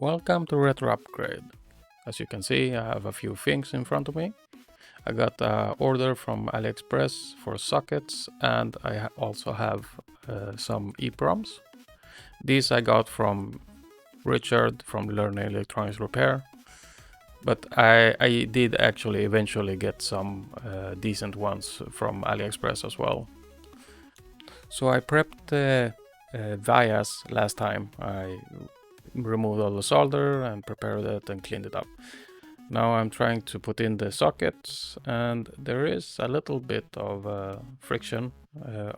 Welcome to Retro Upgrade. As you can see, I have a few things in front of me. I got an order from AliExpress for sockets, and I also have some EPROMs. These I got from Richard from Learning Electronics Repair, but I did actually eventually get some decent ones from AliExpress as well. So I prepped the vias last time. I removed all the solder and prepared it and cleaned it up. Now I'm trying to put in the sockets, and there is a little bit of friction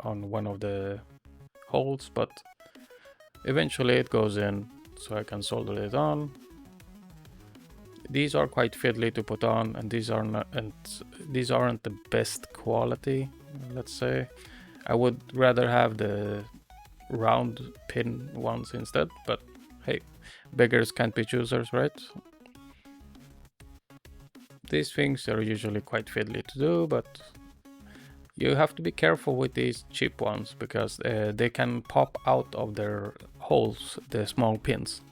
on one of the holes, but eventually it goes in, so I can solder it on. These are quite fiddly to put on, and these aren't the best quality, let's say. I would rather have the round pin ones instead, but hey, beggars can't be choosers, right? These things are usually quite fiddly to do, but you have to be careful with these cheap ones because they can pop out of their holes, the small pins.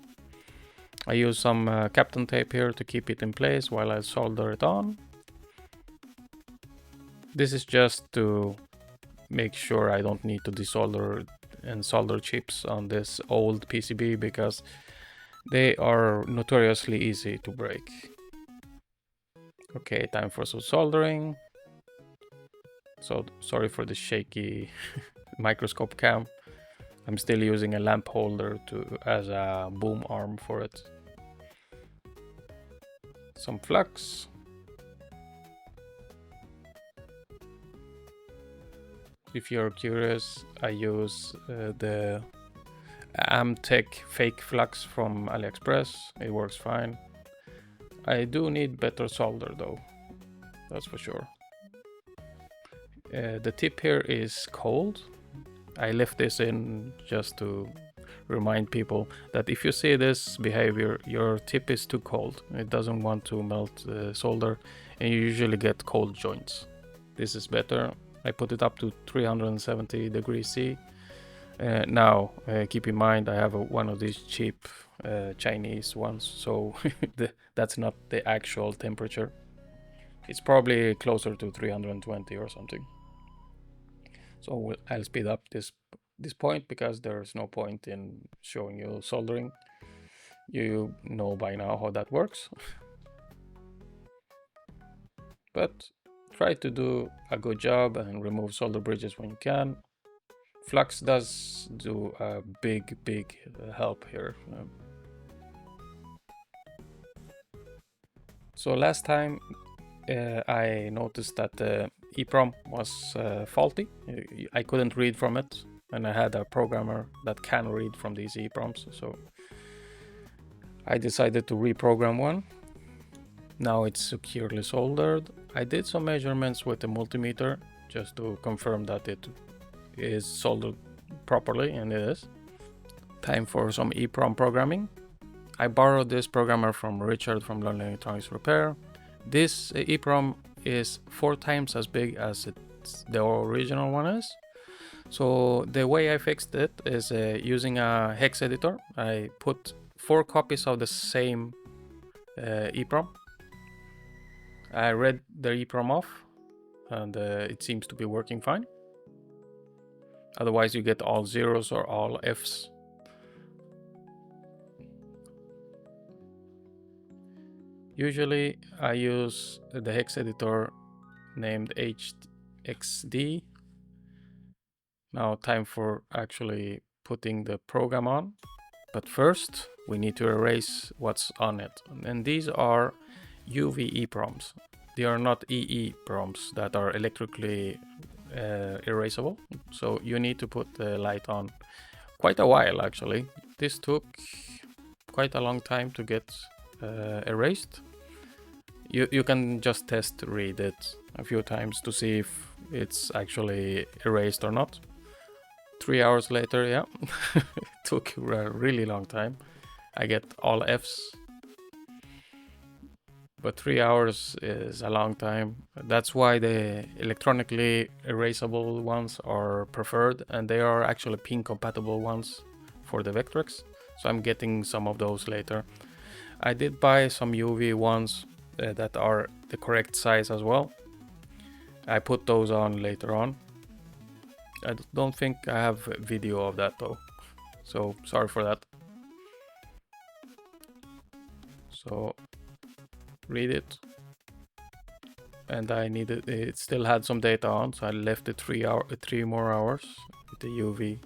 I use some Kapton tape here to keep it in place while I solder it on. This is just to make sure I don't need to desolder and solder chips on this old PCB because they are notoriously easy to break. Okay, time for some soldering. So sorry for the shaky microscope cam. I'm still using a lamp holder as a boom arm for it. Some flux. If you're curious, I use the Amtech fake flux from AliExpress. It works fine. I do need better solder though, that's for sure. The tip here is cold. I left this in just to remind people that if you see this behavior, your tip is too cold. It doesn't want to melt the solder, and you usually get cold joints. This is better. I put it up to 370 degrees C. Now, keep in mind I have one of these cheap Chinese ones, so that's not the actual temperature. It's probably closer to 320 or something. So I'll speed up this point because there's no point in showing you soldering. You know by now how that works. But try to do a good job and remove solder bridges when you can. Flux does do a big help here. So last time I noticed that the EPROM was faulty. I couldn't read from it, and I had a programmer that can read from these EPROMs, so I decided to reprogram one. Now it's securely soldered. I did some measurements with the multimeter just to confirm that it is soldered properly, and it is. Time for some EPROM programming. I borrowed this programmer from Richard from Learning Electronics Repair. This EPROM is 4 times as big as the original one is. So the way I fixed it is using a hex editor. I put 4 copies of the same EPROM. I read the EPROM off, and it seems to be working fine. Otherwise you get all zeros or all Fs. Usually I use the hex editor named HXD. Now time for actually putting the program on. But first we need to erase what's on it. And these are UV EPROMs. They are not EEPROMs that are electrically erasable. So you need to put the light on quite a while actually. This took quite a long time to get erased. You can just test read it a few times to see if it's actually erased or not. 3 hours later, yeah, it took a really long time. I get all Fs, but 3 hours is a long time. That's why the electronically erasable ones are preferred, and they are actually pin compatible ones for the Vectrex. so I'm getting some of those later. I did buy some UV ones that are the correct size as well. I put those on later on. I don't think I have video of that though, so sorry for that. So read it, and I needed it still had some data on, so I left it 3 more hours with the UV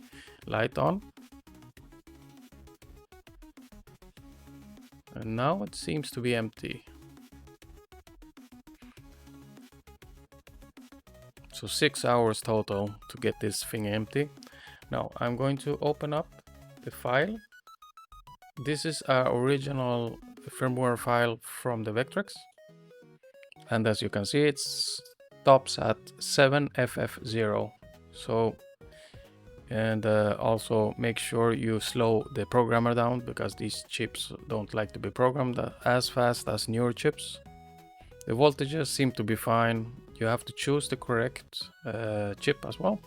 light on, and now it seems to be empty. So 6 hours total to get this thing empty. Now I'm going to open up the file. This is our original firmware file from the Vectrex, and as you can see, it stops at 7FF0. So, and also make sure you slow the programmer down, because these chips don't like to be programmed as fast as newer chips. The voltages seem to be fine. You have to choose the correct chip as well.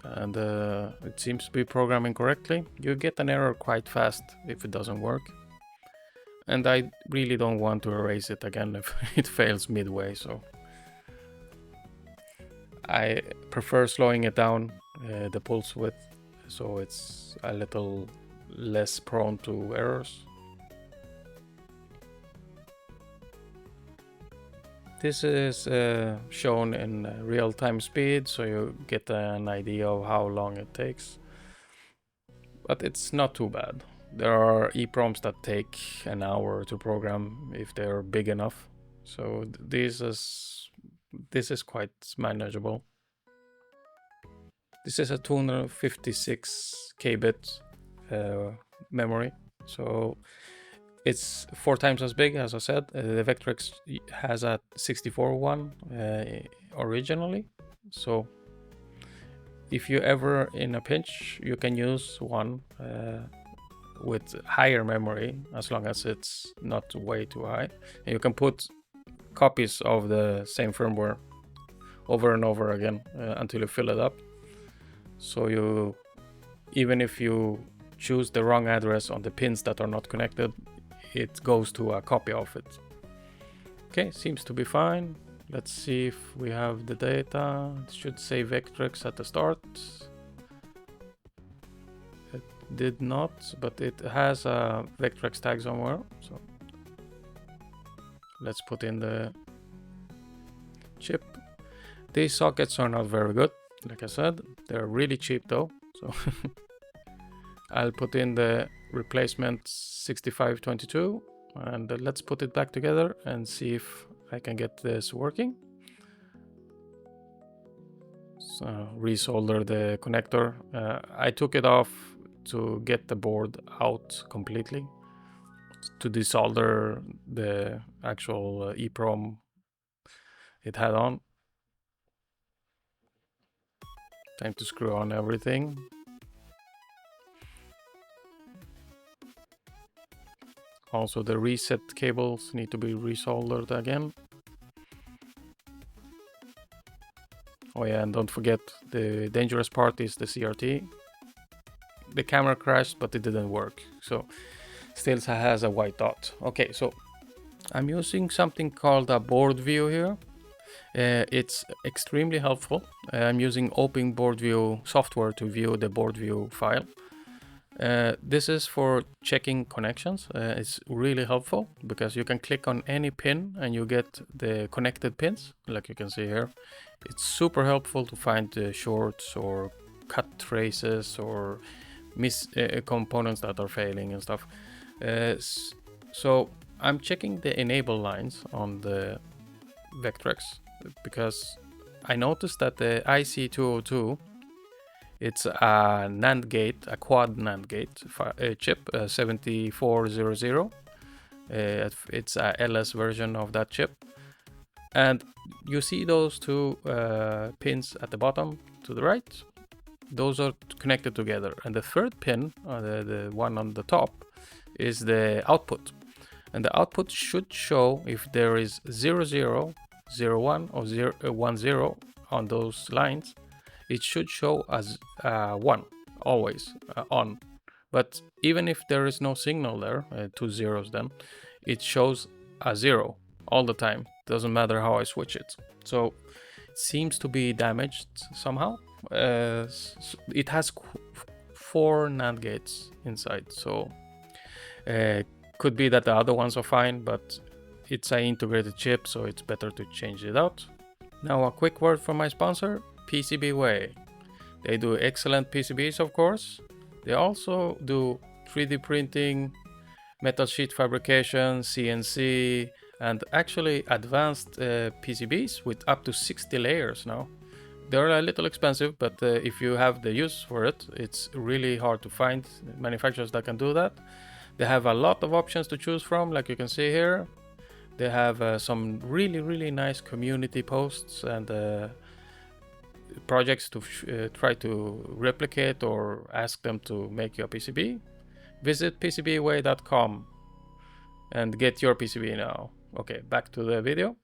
And it seems to be programming correctly. You get an error quite fast if it doesn't work. And I really don't want to erase it again if it fails midway, so I prefer slowing it down, the pulse width, so it's a little less prone to errors. This is shown in real-time speed, so you get an idea of how long it takes. But it's not too bad. There are EPROMs that take an hour to program if they're big enough. So this is quite manageable. This is a 256 kbit memory, so it's 4 times as big, as I said. The Vectrex has a 64 one originally, so if you ever in a pinch, you can use one with higher memory, as long as it's not way too high. And you can put copies of the same firmware over and over again until you fill it up. So you, even if you choose the wrong address on the pins that are not connected, it goes to a copy of it. Okay, seems to be fine. Let's see if we have the data. It should say Vectrex at the start. It did not, but it has a Vectrex tag somewhere. So let's put in the chip. These sockets are not very good, like I said. They're really cheap though. So I'll put in the replacement 6522, and let's put it back together and see if I can get this working. So resolder the connector. I took it off to get the board out completely, to desolder the actual EPROM it had on. Time to screw on everything. Also, the reset cables need to be resoldered again. Oh yeah, and don't forget, the dangerous part is the CRT. The camera crashed, but it didn't work, so still has a white dot. Okay, so I'm using something called a Boardview here. It's extremely helpful. I'm using Open Boardview software to view the Boardview file. This is for checking connections. It's really helpful because you can click on any pin and you get the connected pins, like you can see here. It's super helpful to find the shorts or cut traces or components that are failing and stuff. So I'm checking the enable lines on the Vectrex because I noticed that the IC202, it's a NAND gate, a quad NAND gate chip, 7400. It's a LS version of that chip. And you see those two pins at the bottom to the right. Those are connected together. And the third pin, the one on the top, is the output. And the output should show if there is 00, 01, or 10 on those lines. it should show as 1 always on. But even if there is no signal there, 2 zeros, then it shows a 0 all the time. Doesn't matter how I switch it. So it seems to be damaged somehow. It has 4 NAND gates inside, so could be that the other ones are fine, but it's an integrated chip, so it's better to change it out. Now a quick word from my sponsor, PCBWAY. They do excellent PCBs, of course. They also do 3D printing, metal sheet fabrication, CNC, and actually advanced PCBs with up to 60 layers now. They're a little expensive, but if you have the use for it, it's really hard to find manufacturers that can do that. They have a lot of options to choose from, like you can see here. They have some really nice community posts and projects to try to replicate or ask them to make you a PCB. Visit PCBWAY.com and get your PCB now. Okay, back to the video.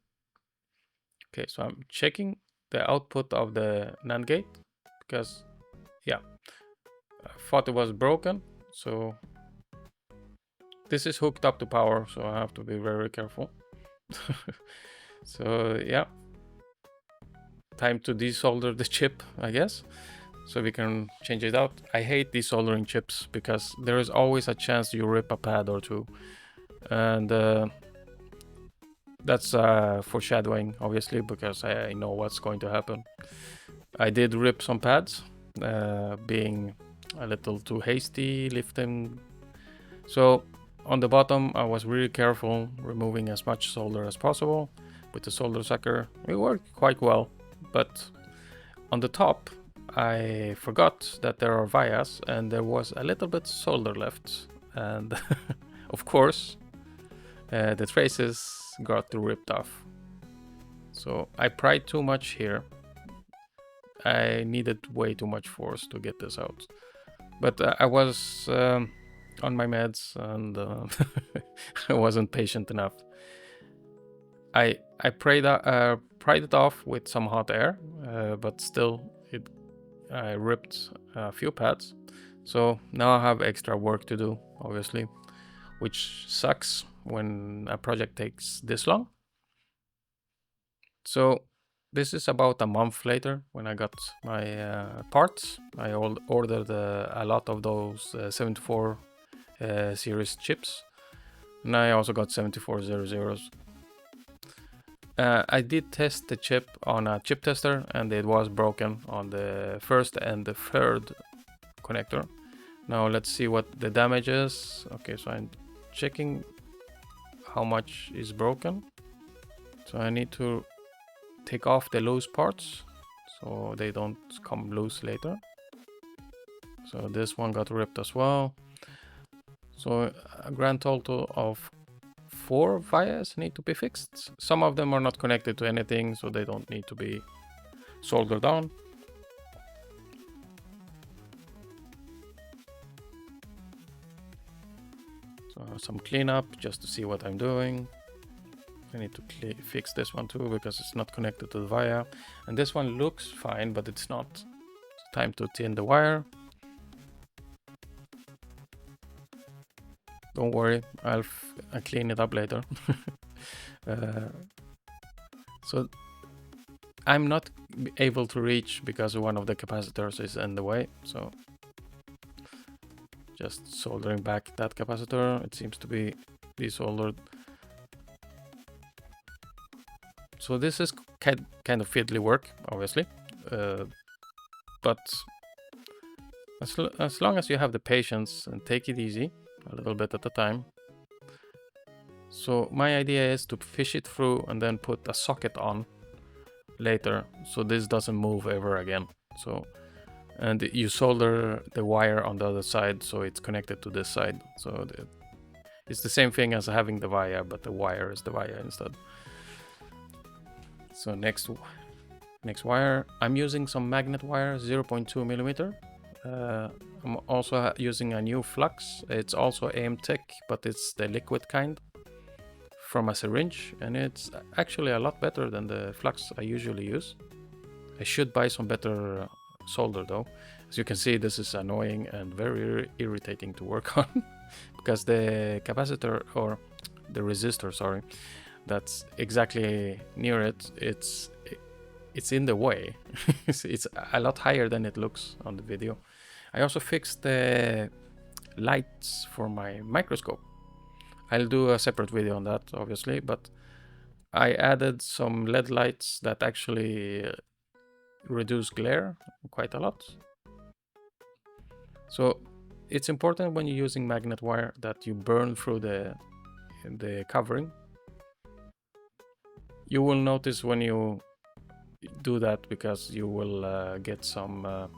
Okay, so I'm checking the output of the NAND gate because, yeah, I thought it was broken. So this is hooked up to power, so I have to be very careful. So yeah, time to desolder the chip, I guess, so we can change it out. I hate desoldering chips because there is always a chance you rip a pad or two, and that's foreshadowing, obviously, because I know what's going to happen. I did rip some pads, being a little too hasty lifting. So on the bottom, I was really careful, removing as much solder as possible with the solder sucker. It worked quite well, but on the top, I forgot that there are vias and there was a little bit solder left. And of course, the traces got ripped off. So I pried too much here. I needed way too much force to get this out. But I was on my meds and I wasn't patient enough. I pried it off with some hot air, but still I ripped a few pads. So now I have extra work to do, obviously, which sucks when a project takes this long. So this is about a month later when I got my parts. I ordered a lot of those 74 series chips, and I also got 7400s. I did test the chip on a chip tester and it was broken on the first and the third connector. Now let's see what the damage is. Okay, so I'm checking how much is broken. So I need to take off the loose parts so they don't come loose later. So this one got ripped as well. So a grand total of 4 vias need to be fixed. Some of them are not connected to anything, so they don't need to be soldered on. So some cleanup just to see what I'm doing. I need to fix this one too because it's not connected to the via. And this one looks fine, but it's not. It's time to tin the wire. Don't worry, I'll clean it up later. So I'm not able to reach because one of the capacitors is in the way. So just soldering back that capacitor. It seems to be desoldered. So this is kind of fiddly work, obviously. But as long as you have the patience and take it easy, a little bit at a time. So my idea is to fish it through and then put a socket on later, so this doesn't move ever again. So, and you solder the wire on the other side, so it's connected to this side. So it's the same thing as having the via, but the wire is the via instead. So next wire, I'm using some magnet wire, 0.2 millimeter. I'm also using a new flux. It's also AM Tech, but it's the liquid kind from a syringe, and it's actually a lot better than the flux I usually use. I should buy some better solder though. As you can see, this is annoying and very irritating to work on because the capacitor, or the resistor, sorry, that's exactly near it, it's in the way. It's a lot higher than it looks on the video. I also fixed the lights for my microscope. I'll do a separate video on that, obviously, but I added some LED lights that actually reduce glare quite a lot. So it's important when you're using magnet wire that you burn through the covering. You will notice when you do that because you will get some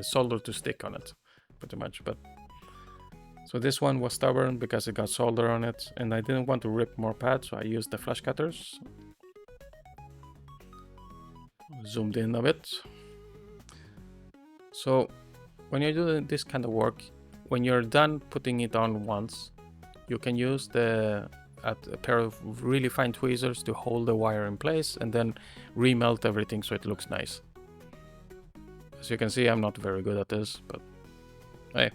solder to stick on it, pretty much. But so this one was stubborn because it got solder on it, and I didn't want to rip more pads, so I used the flash cutters. Zoomed in a bit. So when you're doing this kind of work, when you're done putting it on once, you can use a pair of really fine tweezers to hold the wire in place and then remelt everything so it looks nice. As you can see, I'm not very good at this, but hey.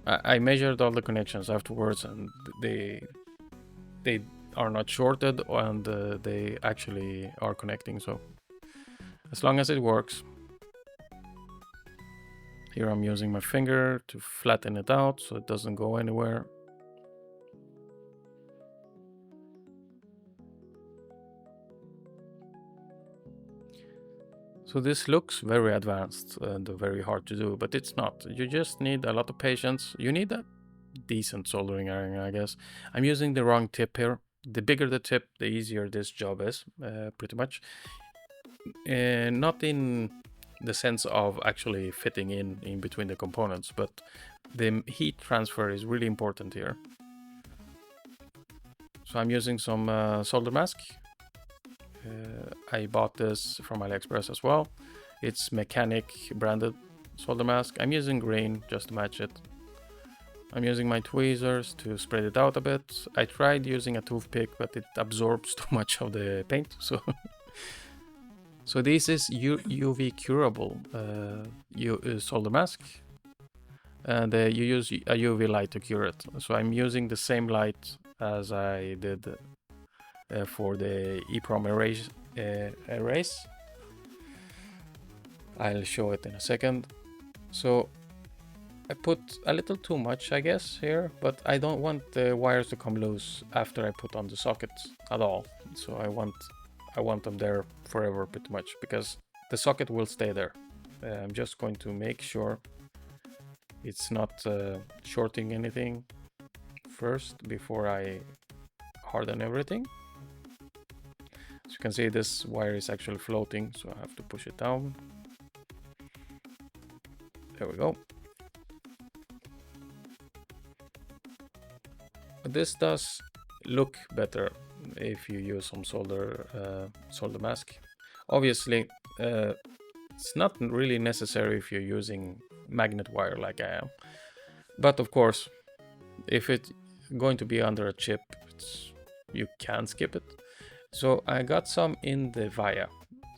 I measured all the connections afterwards, and they are not shorted, and they actually are connecting, so as long as it works. Here I'm using my finger to flatten it out so it doesn't go anywhere. So this looks very advanced and very hard to do, but it's not. You just need a lot of patience. You need a decent soldering iron, I guess. I'm using the wrong tip here. The bigger the tip, the easier this job is, pretty much. Not in the sense of actually fitting in between the components, but the heat transfer is really important here. So I'm using some solder mask. I bought this from AliExpress as well. It's mechanic branded solder mask. I'm using green just to match it. I'm using my tweezers to spread it out a bit. I tried using a toothpick, but it absorbs too much of the paint. So this is UV curable solder mask, and you use a UV light to cure it. So I'm using the same light as I did for the EPROM erase. I'll show it in a second. So I put a little too much, I guess, here, but I don't want the wires to come loose after I put on the sockets at all. So I want them there forever, pretty much, because the socket will stay there. I'm just going to make sure it's not shorting anything first before I harden everything. As you can see, this wire is actually floating, so I have to push it down. There we go. But this does look better if you use some solder mask. Obviously, it's not really necessary if you're using magnet wire like I am. But of course, if it's going to be under a chip, you can skip it. So I got some in the via.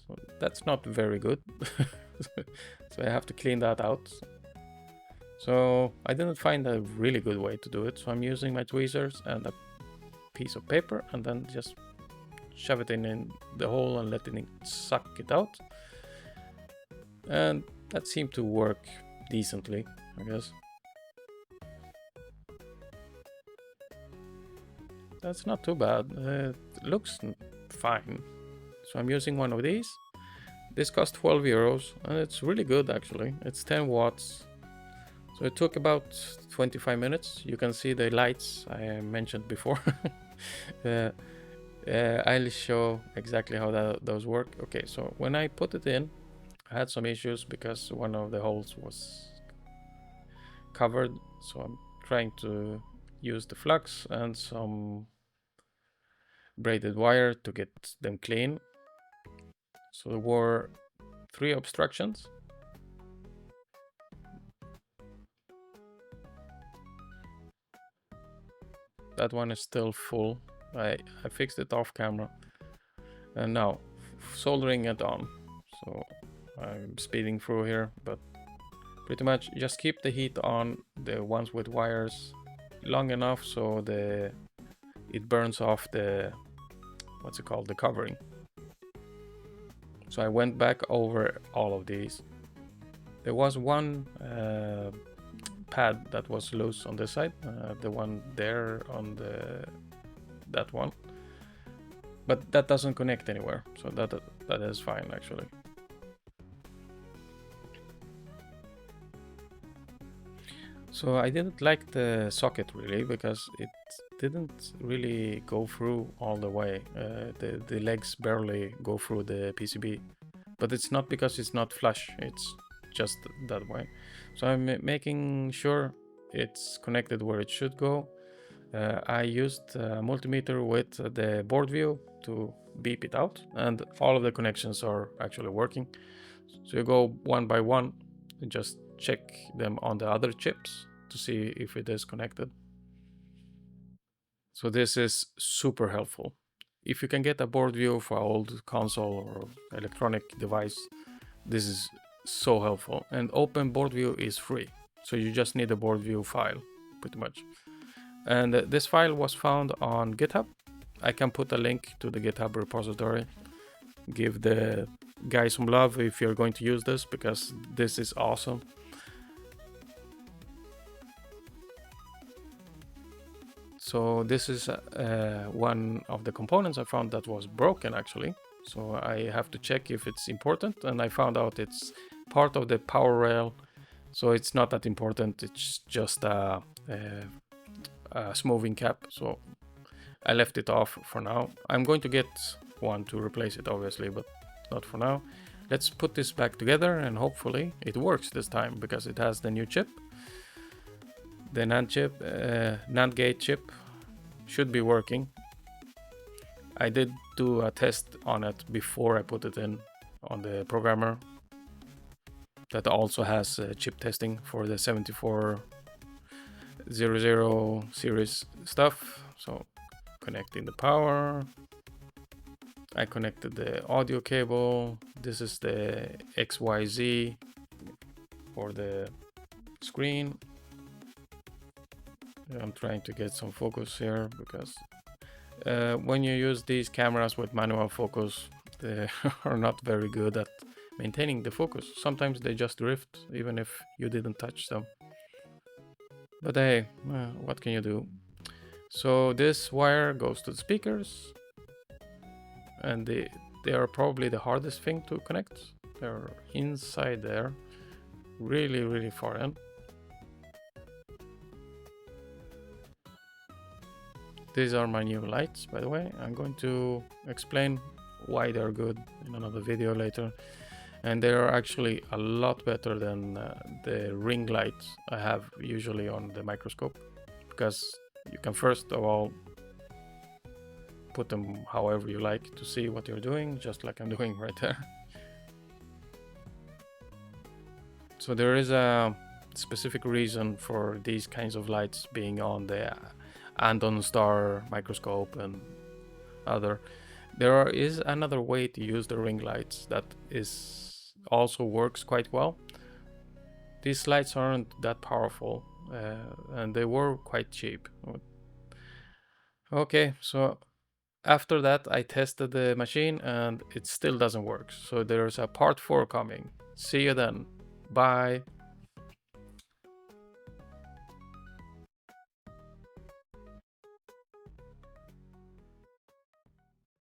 So that's not very good. So I have to clean that out. So I didn't find a really good way to do it. So I'm using my tweezers and a piece of paper, and then just shove it in the hole and letting it suck it out. And that seemed to work decently, I guess. That's not too bad. It looks fine. So I'm using one of these. This cost 12 euros, and it's really good actually. It's 10 watts. So it took about 25 minutes. You can see the lights I mentioned before. I'll show exactly how those work. Okay, so when I put it in, I had some issues because one of the holes was covered. So I'm trying to use the flux and some braided wire to get them clean. So there were 3 obstructions. That one is still full. I fixed it off camera. And now soldering it on. so I'm speeding through here, but pretty much just keep the heat on the ones with wires long enough so it burns off the, what's it called, the covering. So I went back over all of these. There was one pad that was loose on this side, the one there on that one, but that doesn't connect anywhere, so that is fine actually. So I didn't like the socket really because it didn't really go through all the way. The legs barely go through the PCB, but it's not because it's not flush, it's just that way. So I'm making sure it's connected where it should go. I used a multimeter with the Boardview to beep it out, and all of the connections are actually working. So you go one by one and just check them on the other chips to see if it is connected. So this is super helpful. If you can get a Boardview for old console or electronic device, this is so helpful. And Open Boardview is free, so you just need a Boardview file, pretty much. And this file was found on GitHub. I can put a link to the GitHub repository. Give the guy some love if you're going to use this, because this is awesome. So this is one of the components I found that was broken actually. So I have to check if it's important, and I found out it's part of the power rail. So it's not that important, it's just a smoothing cap. So I left it off for now. I'm going to get one to replace it obviously, but not for now. Let's put this back together and hopefully it works this time because it has the new chip. The NAND gate chip should be working. I did do a test on it before I put it in on the programmer that also has chip testing for the 7400 series stuff. So connecting the power. I connected the audio cable. This is the XYZ for the screen. I'm trying to get some focus here because when you use these cameras with manual focus, they are not very good at maintaining the focus. Sometimes they just drift even if you didn't touch them. But hey, what can you do? So this wire goes to the speakers, and they are probably the hardest thing to connect. They're inside there, really far in. These are my new lights, by the way. I'm going to explain why they're good in another video later. And they are actually a lot better than the ring lights I have usually on the microscope, because you can first of all put them however you like to see what you're doing, just like I'm doing right there. So there is a specific reason for these kinds of lights being on the Andon Star microscope and other. There is another way to use the ring lights that also works quite well. These lights aren't that powerful, and they were quite cheap. Okay, so after that I tested the machine and it still doesn't work. So there's a part 4 coming. See you then. Bye.